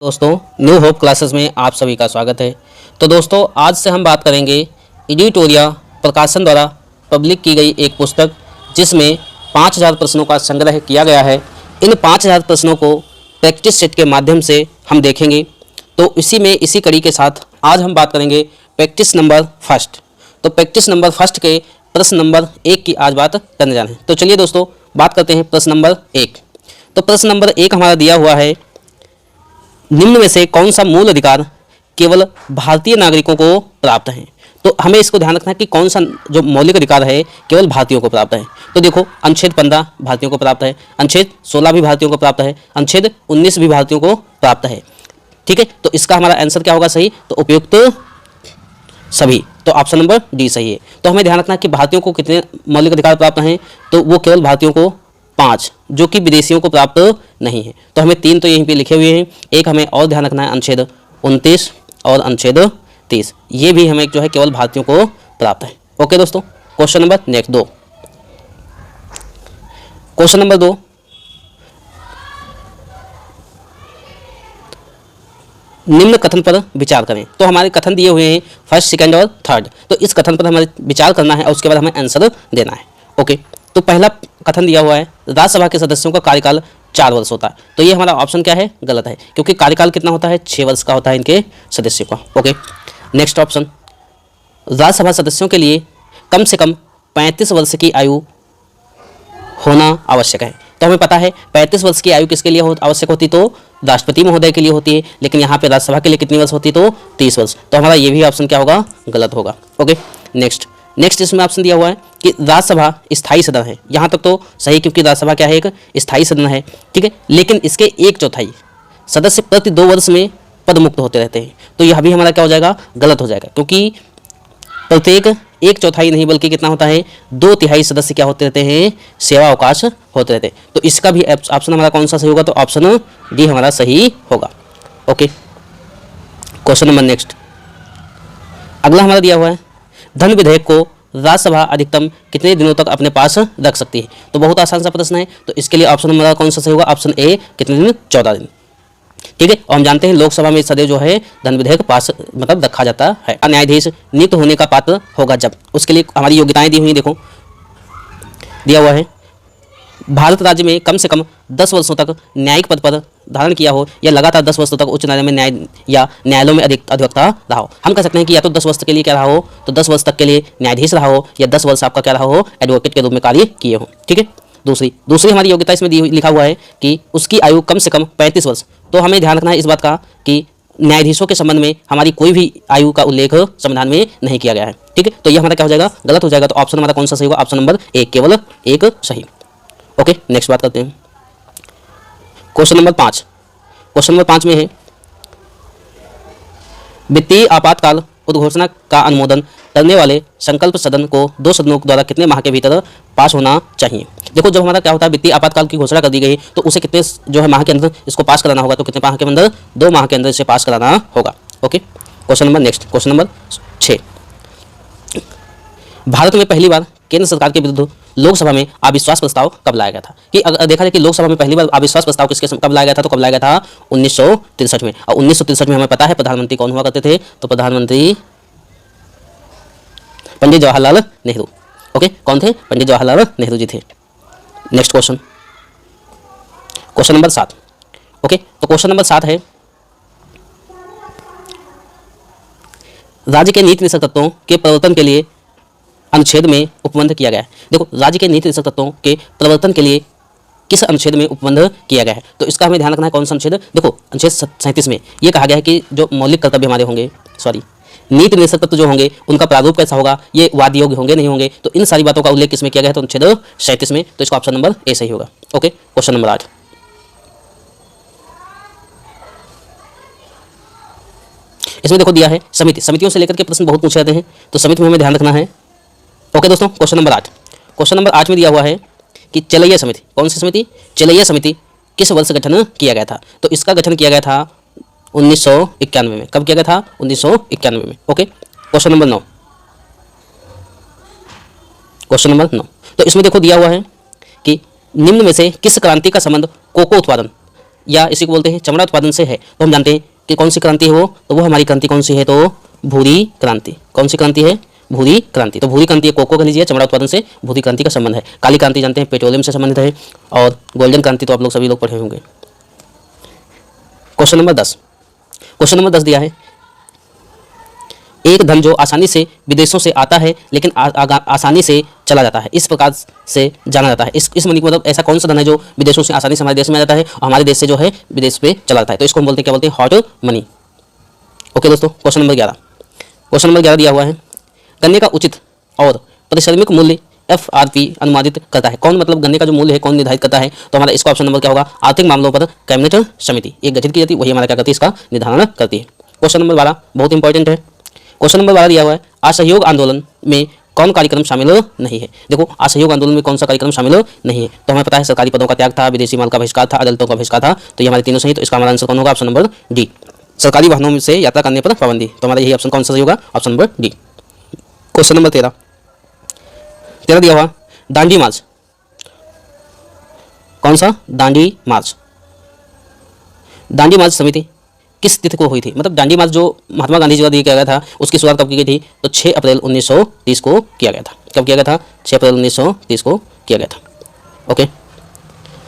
दोस्तों, new hope classes में आप सभी का स्वागत है। तो दोस्तों, आज से हम बात करेंगे एडिटोरिया प्रकाशन द्वारा पब्लिक की गई एक पुस्तक जिसमें 5000 प्रश्नों का संग्रह किया गया है। इन 5000 प्रश्नों को प्रैक्टिस सेट के माध्यम से हम देखेंगे। तो इसी कड़ी के साथ आज हम बात करेंगे प्रैक्टिस नंबर फर्स्ट। तो प्रैक्टिस नंबर फर्स्ट के प्रश्न नंबर 1 की आज बात करने जा रहे हैं। तो चलिए दोस्तों, बात करते हैं प्रश्न नंबर 1। तो प्रश्न नंबर 1 हमारा दिया हुआ है, निम्न में से कौन सा मूल अधिकार केवल भारतीय नागरिकों को प्राप्त है। तो हमें इसको ध्यान रखना है कि कौन सा जो मौलिक अधिकार है केवल भारतीयों को प्राप्त है। तो देखो, अनुच्छेद 15 भारतीयों को प्राप्त है, अनुच्छेद 16 भी भारतीयों को प्राप्त है, अनुच्छेद 19 भी भारतीयों को प्राप्त है। ठीक है, तो इसका हमारा आंसर क्या होगा सही? तो उपयुक्त सभी। तो ऑप्शन नंबर डी सही है। तो हमें ध्यान रखना है कि भारतीयों को कितने मौलिक अधिकार प्राप्त हैं। तो वो केवल भारतीयों को 5, जो कि विदेशियों को प्राप्त नहीं है। तो हमें 3 तो यहीं पे लिखे हुए हैं। एक हमें और ध्यान रखना है, अनुच्छेद 29 और अनुच्छेद 30, ये भी हमें जो है केवल भारतीयों को प्राप्त है। ओके दोस्तों, question number next 2। Question number 2, निम्न कथन पर विचार करें। तो हमारे कथन दिए हुए हैं फर्स्ट, सेकंड और थर्ड। तो इस कथन पर हमें विचार करना है और उसके बाद हमें आंसर देना है। ओके, तो पहला कथन दिया हुआ है, राज्यसभा के सदस्यों का कार्यकाल 4 वर्ष होता है। तो ये हमारा ऑप्शन क्या है? गलत है, क्योंकि कार्यकाल कितना होता है? 6 वर्ष का होता है इनके सदस्यों का। ओके, नेक्स्ट ऑप्शन, राज्यसभा सदस्यों के लिए कम से कम 35 वर्ष की आयु होना आवश्यक है। तो हमें पता है 35 वर्ष की आयु किसके लिए आवश्यक होती? तो राष्ट्रपति महोदय के लिए होती है, लेकिन यहाँ पे राज्यसभा के लिए कितनी वर्ष होती? तो 30 वर्ष। तो हमारा ये भी ऑप्शन क्या होगा? गलत होगा। ओके, नेक्स्ट इसमें ऑप्शन दिया हुआ है कि राज्यसभा स्थायी सदन है। यहाँ तक तो सही, क्योंकि राज्यसभा क्या है? एक स्थायी सदन है। ठीक है, लेकिन इसके 1/4 सदस्य प्रति 2 वर्ष में पद मुक्त होते रहते हैं। तो यह भी हमारा क्या हो जाएगा? गलत हो जाएगा, क्योंकि प्रत्येक 1/4 नहीं बल्कि कितना होता है? 2/3 सदस्य क्या होते रहते हैं? सेवा अवकाश होते रहते हैं। तो इसका भी ऑप्शन हमारा कौन सा सही होगा? तो ऑप्शन डी हमारा सही होगा। ओके, क्वेश्चन नंबर नेक्स्ट, अगला हमारा दिया हुआ है, धन विधेयक को राज्यसभा अधिकतम कितने दिनों तक अपने पास रख सकती है। तो बहुत आसान सा प्रश्न है। तो इसके लिए ऑप्शन हमारा कौन सा सही होगा? ऑप्शन ए, कितने दिन? 14 दिन। ठीक है, और हम जानते हैं लोकसभा में सदैव जो है धन विधेयक पास मतलब रखा जाता है। न्यायाधीश नियुक्त होने का पात्र होगा जब, उसके लिए हमारी योग्यताएं दी हुई, देखो दिया हुआ है, भारत राज्य में कम से कम 10 वर्षों तक न्यायिक पद पर धारण किया हो या लगातार 10 वर्षों तक उच्च न्यायालय में न्याय या न्यायालयों में अधिवक्ता रहा हो। हम कह सकते हैं कि या तो 10 वर्ष के लिए क्या रहा हो, तो 10 वर्ष तक के लिए न्यायाधीश रहा हो, या 10 वर्ष आपका क्या रहा हो? एडवोकेट के रूप में कार्य किए हो। ठीक है, दूसरी हमारी योग्यता इसमें लिखा हुआ है कि उसकी आयु कम से कम 35 वर्ष। तो हमें ध्यान रखना है इस बात का कि न्यायाधीशों के संबंध में हमारी कोई भी आयु का उल्लेख संविधान में नहीं किया गया है। ठीक है, तो ये हमारा क्या हो जाएगा? गलत हो जाएगा। तो ऑप्शन हमारा कौन सा सही होगा? ऑप्शन नंबर ए, केवल एक सही। ओके, नेक्स्ट बात करते हैं क्वेश्चन नंबर 5। क्वेश्चन नंबर 5 में है, वित्तीय आपातकाल उद्घोषणा का अनुमोदन करने वाले संकल्प सदन को 2 सदनों द्वारा कितने माह के भीतर पास होना चाहिए। देखो, जब हमारा क्या होता है, वित्तीय आपातकाल की घोषणा कर दी गई, तो उसे कितने जो है माह के अंदर इसको पास कराना होगा। तो कितने माह के अंदर? 2 माह के अंदर इसे पास कराना होगा। Okay, question number next, question number 6, Bharat में पहली बार केंद्र सरकार के विरुद्ध लोकसभा में अविश्वास प्रस्ताव कब लाया गया था? कि अगर देखा जाए कि लोकसभा में पहली बार अविश्वास प्रस्ताव कब लाया गया था, तो कब लाया गया था? 1963 में। और 1963 में हमें पता है प्रधानमंत्री कौन हुआ करते थे? तो प्रधानमंत्री पंडित जवाहरलाल नेहरू। ओके, कौन थे? पंडित जवाहरलाल नेहरू जी थे। Next question, question number 7। Okay, तो क्वेश्चन नंबर 7 है, राज्य के नीति निषेध तत्वों के प्रवर्तन के लिए अनुच्छेद में उपबंध किया गया है। देखो, राज्य के नीति निषेध तत्वों के प्रवर्तन के लिए किस अनुच्छेद में उपबंध किया गया है? तो इसका हमें ध्यान रखना है, कौन सा अनुच्छेद? देखो, अनुच्छेद 37 में ये कहा गया है कि जो मौलिक कर्तव्य हमारे होंगे, नीति निषेध तत्व जो होंगे उनका प्रारूप कैसा होगा, ये वाद योग्य होंगे नहीं होंगे। तो इन सारी बातों का उल्लेख किसमें किया गया है? तो अनुच्छेद 37 में। तो इसका ऑप्शन नंबर ए सही होगा। ओके, क्वेश्चन नंबर 8, इसमें देखो दिया है समितियों से लेकर के प्रश्न बहुत पूछे जाते हैं, तो समिति में हमें ध्यान रखना है। ओके दोस्तों, क्वेश्चन नंबर 8, क्वेश्चन नंबर 8 में दिया हुआ है कि चलैया समिति, कौन सी समिति? चलैया समिति किस वर्ष गठन किया गया था? तो इसका गठन किया गया था 1991 में। कब किया गया था? 1991 में। Okay, question number 9, question number 9, तो इसमें देखो दिया हुआ है कि निम्न में से किस क्रांति का संबंध कोको उत्पादन या इसी को बोलते हैं चमड़ा उत्पादन से है, तो हम जानते हैं कि कौन सी क्रांति है वो, तो वो हमारी क्रांति कौन सी है, तो भूरी क्रांति। कौन सी क्रांति है, भूरी क्रांति। तो भूरी क्रांति कोको कह लीजिए, चमड़ा उत्पादन से भूरी क्रांति का संबंध है। काली क्रांति जानते हैं पेट्रोलियम से संबंधित है, और गोल्डन क्रांति तो आप लोग सभी लोग पढ़े होंगे। क्वेश्चन नंबर 10, क्वेश्चन नंबर 10 दिया है, एक धन जो आसानी से विदेशों से आता है लेकिन आसानी से चला जाता है, इस प्रकार से जाना जाता है। इस मनी का मतलब ऐसा कौन सा धन है जो विदेशों से आसानी से हमारे देश में आ जाता है और हमारे देश से जो है विदेश पे चला जाता है, तो इसको हम बोलते हैं, क्या बोलते हैं, हॉट मनी। ओके दोस्तों, क्वेश्चन नंबर 11, क्वेश्चन नंबर 11 दिया हुआ है, गन्ने का उचित और परिश्रमिक मूल्य FRP अनुमानित करता है। कौन, मतलब गन्ने का जो मूल्य है कौन निर्धारित करता है, तो हमारा इसका ऑप्शन नंबर क्या होगा, आर्थिक मामलों पर कैबिनेट समिति एक गठित की जाती है, वही हमारा क्या करती है, इसका निर्धारण करती है। क्वेश्चन नंबर 12 बहुत इंपॉर्टेंट है। क्वेश्चन नंबर 12 दिया हुआ है, असहयोग आंदोलन में कौन कार्यक्रम शामिल नहीं है। देखो, असहयोग आंदोलन में कौन सा कार्यक्रम शामिल नहीं है, तो हमें पता है सरकारी पदों का त्याग था, विदेशी माल का बहिष्कार था, अदालतों का बहिष्कार था, तो ये हमारे तीनों सही, तो इसका हमारा आंसर कौन होगा, ऑप्शन नंबर डी, सरकारी वाहनों से यात्रा करने पर पाबंदी। तो हमारा यही ऑप्शन कौन सा सही होगा, option number D. Question number 13 दिया हुआ, दांडी मार्च, कौन सा, दांडी मार्च। दांडी मार्च समिति किस तिथि को हुई थी, मतलब दांडी मार्च जो महात्मा गांधी जी द्वारा किया गया था उसकी शुरुआत कब की गई थी, तो 6 अप्रैल 1930 को किया गया था। कब किया गया था, 6 अप्रैल 1930 को किया गया था। Okay,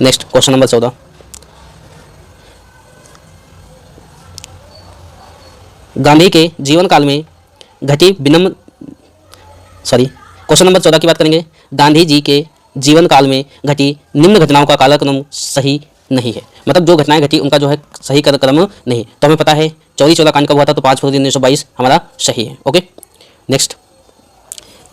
next question number 14, Gandhi के जीवन काल में घटी क्वेश्चन नंबर 14 की बात करेंगे, गांधी जी के जीवन काल में घटी निम्न घटनाओं का कालक्रम सही नहीं है, मतलब जो घटनाएं घटी उनका जो है सही क्रम नहीं। तो हमें पता है चौरी चौरा कांड कब हुआ था, तो 5 फरवरी 1922 हमारा सही है। ओके, नेक्स्ट,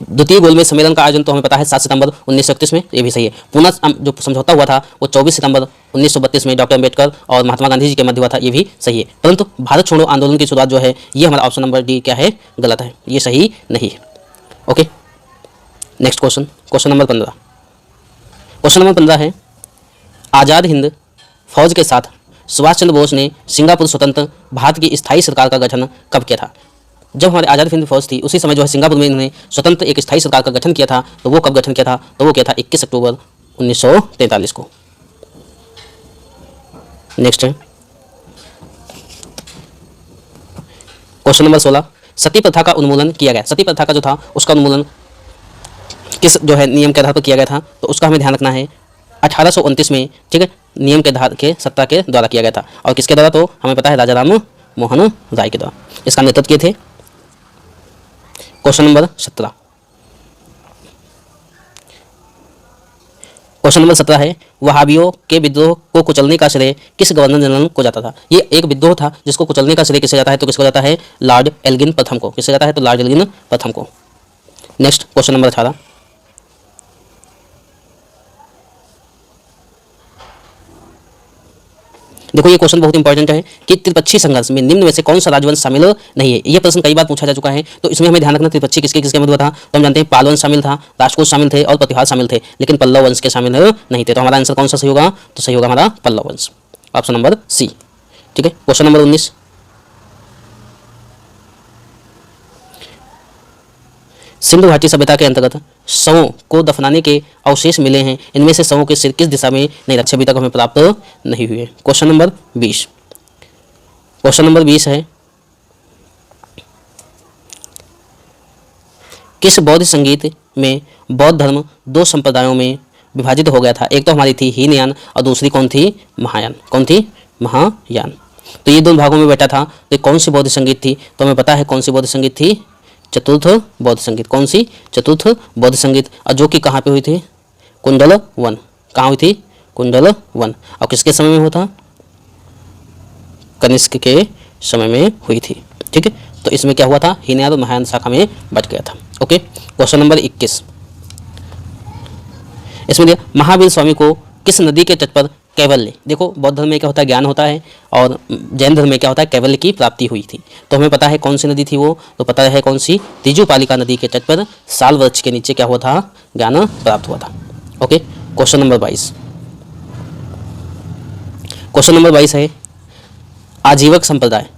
द्वितीय गोलमेज सम्मेलन का आयोजन तो हमें पता है 7 सितंबर 1931 में, ये भी सही है। पुनः जो समझौता हुआ था वो 24 सितंबर 1932 में डॉक्टर अम्बेडकर और महात्मा गांधी जी के मध्य हुआ था, ये भी सही है। परंतु भारत छोड़ो आंदोलन की शुरुआत जो है ये हमारा ऑप्शन नंबर डी क्या है, गलत है, ये सही नहीं है। Okay, next question, question number 15, question number 15 है, आज़ाद हिंद फौज के साथ सुभाष चंद्र बोस ने सिंगापुर स्वतंत्र भारत की स्थायी सरकार का गठन कब किया था। जब हमारे आज़ाद हिंद फौज थी उसी समय जो है सिंगापुर में इन्होंने स्वतंत्र एक स्थायी सरकार का गठन किया था, तो वो कब गठन किया था, तो वो किया था 21 अक्टूबर 1943 को। नेक्स्ट है क्वेश्चन नंबर 16, सती प्रथा का उन्मूलन किया गया। सती प्रथा का जो था उसका उन्मूलन किस जो है नियम के आधार पर किया गया था, तो उसका हमें ध्यान रखना है 1829 में, ठीक है, नियम के आधार के सत्ता के द्वारा किया गया था, और किसके द्वारा, तो हमें पता है राजा राम मोहन राय के द्वारा इसका नेतृत्व किए थे। क्वेश्चन नंबर 17, क्वेश्चन नंबर 17 है, वहाबियों के विद्रोह को कुचलने का श्रेय किस गवर्नर जनरल को जाता था। ये एक विद्रोह था जिसको कुचलने का श्रेय किसे जाता है, तो किसको जाता है, लॉर्ड एल्गिन प्रथम को। किसे जाता है, तो लॉर्ड एल्गिन प्रथम को। नेक्स्ट क्वेश्चन नंबर 18, देखो ये क्वेश्चन बहुत इंपॉर्टेंट है कि त्रिपक्षीय संघर्ष में निम्न में से कौन सा राजवंश शामिल नहीं है। ये प्रश्न कई बार पूछा जा चुका है, तो इसमें हमें ध्यान रखना त्रिपक्षीय किसके किसके मध्य था, तो हम जानते हैं पाल वंश शामिल था, राजकोट शामिल थे और प्रतिहार शामिल थे, लेकिन पल्लव वंश के शामिल नहीं थे। तो हमारा आंसर कौन सा सही होगा, तो सही होगा हमारा पल्लव वंश, ऑप्शन नंबर सी। ठीक है, क्वेश्चन नंबर 19, सिंधु घाटी सभ्यता के अंतर्गत शवों को दफनाने के अवशेष मिले हैं, इनमें से शवों के सिर किस दिशा में नहीं रखे अभी तक हमें प्राप्त नहीं हुए। क्वेश्चन नंबर 20, क्वेश्चन नंबर 20 है, किस बौद्ध संगीत में बौद्ध धर्म 2 संप्रदायों में विभाजित हो गया था। एक तो हमारी थी हीनयान और दूसरी कौन थी, महायान। कौन थी, महायान। तो ये 2 भागों में बैठा था। तो कौन सी बौद्ध संगीत थी, तो हमें पता है कौन सी बौद्ध संगीत थी, चतुर्थ बौद्ध संगीत। कौन सी, चतुर्थ बौद्ध संगीत, और जो कि कहाँ पे हुई थी, कुंडल वन। कहाँ हुई थी, कुंडल वन। और किसके समय में हुआ था, कनिष्क के समय में हुई थी। ठीक है, तो इसमें क्या हुआ था, हीनयान और महायान शाखा में बट गया था। ओके, क्वेश्चन नंबर 21, इसमें दिया महावीर स्वामी को किस नदी के तट पर कैवल्य, देखो बौद्ध धर्म में क्या होता है, ज्ञान होता है, और जैन धर्म में क्या होता है, कैवल्य की प्राप्ति हुई थी। तो हमें पता है कौन सी नदी थी वो, तो पता है कौन सी, तिजुपालिका नदी के तट पर साल वृक्ष के नीचे क्या हुआ था, ज्ञान प्राप्त हुआ था। Okay, question number 22, question number 22 है, आजीवक संप्रदाय।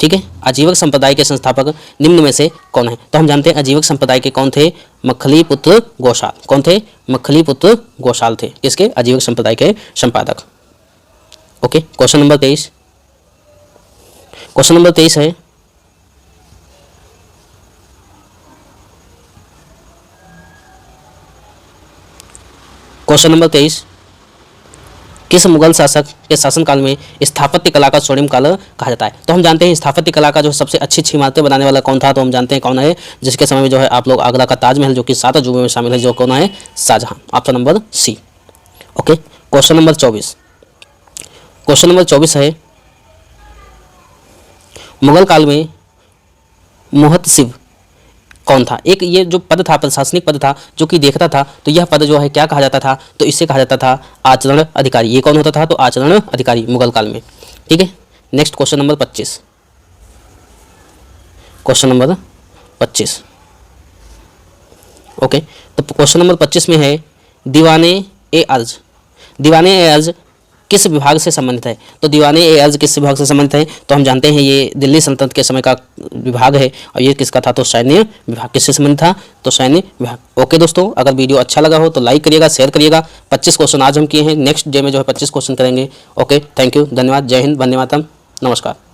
ठीक है, आजीवक संप्रदाय के संस्थापक निम्न में से कौन है। तो हम जानते हैं आजीवक संप्रदाय के कौन थे, मखली पुत्र गोशाल। कौन थे, मखली पुत्र गोशाल थे किसके, आजीवक संप्रदाय के संपादक। Okay, question number 23। Question number 23 है, क्वेश्चन नंबर 23, किस मुगल शासक के शासनकाल में स्थापत्य कला का स्वर्णिम काल कहा जाता है? तो हम जानते हैं स्थापत्य कला का जो सबसे अच्छी अच्छी इमारतें बनाने वाला कौन था, तो हम जानते हैं कौन है, जिसके समय में जो है आप लोग आगरा का ताजमहल जो कि 7 अजूबे में शामिल है, जो कौन है, Shahjahan. Option number C. Okay, question number 24। Question number 24 है, मुगल काल में मुहतसिब कौन था? एक ये जो पद था, प्रशासनिक पद था, जो कि देखता था, तो यह पद जो है क्या कहा जाता था? तो इसे कहा जाता था आचरण अधिकारी। ये कौन होता था? तो आचरण अधिकारी मुगल काल में। ठीक है, next question number 25। Question number 25। Okay, तो क्वेश्चन नंबर 25 में है, दीवाने ए अर्ज। दीवाने ए अर्ज किस विभाग से संबंधित है? तो दीवाने ए अर्ज किस विभाग से संबंधित है? तो हम जानते हैं ये दिल्ली सल्तनत के समय का विभाग है, और ये किसका था? तो सैन्य विभाग। किससे संबंधित था? तो सैन्य विभाग। ओके दोस्तों, अगर वीडियो अच्छा लगा हो तो लाइक करिएगा, शेयर करिएगा। 25 क्वेश्चन आज हम किए हैं, नेक्स्ट डे में जो है 25 क्वेश्चन करेंगे। ओके, थैंक यू, धन्यवाद, जय हिंद, वंदे मातरम, नमस्कार।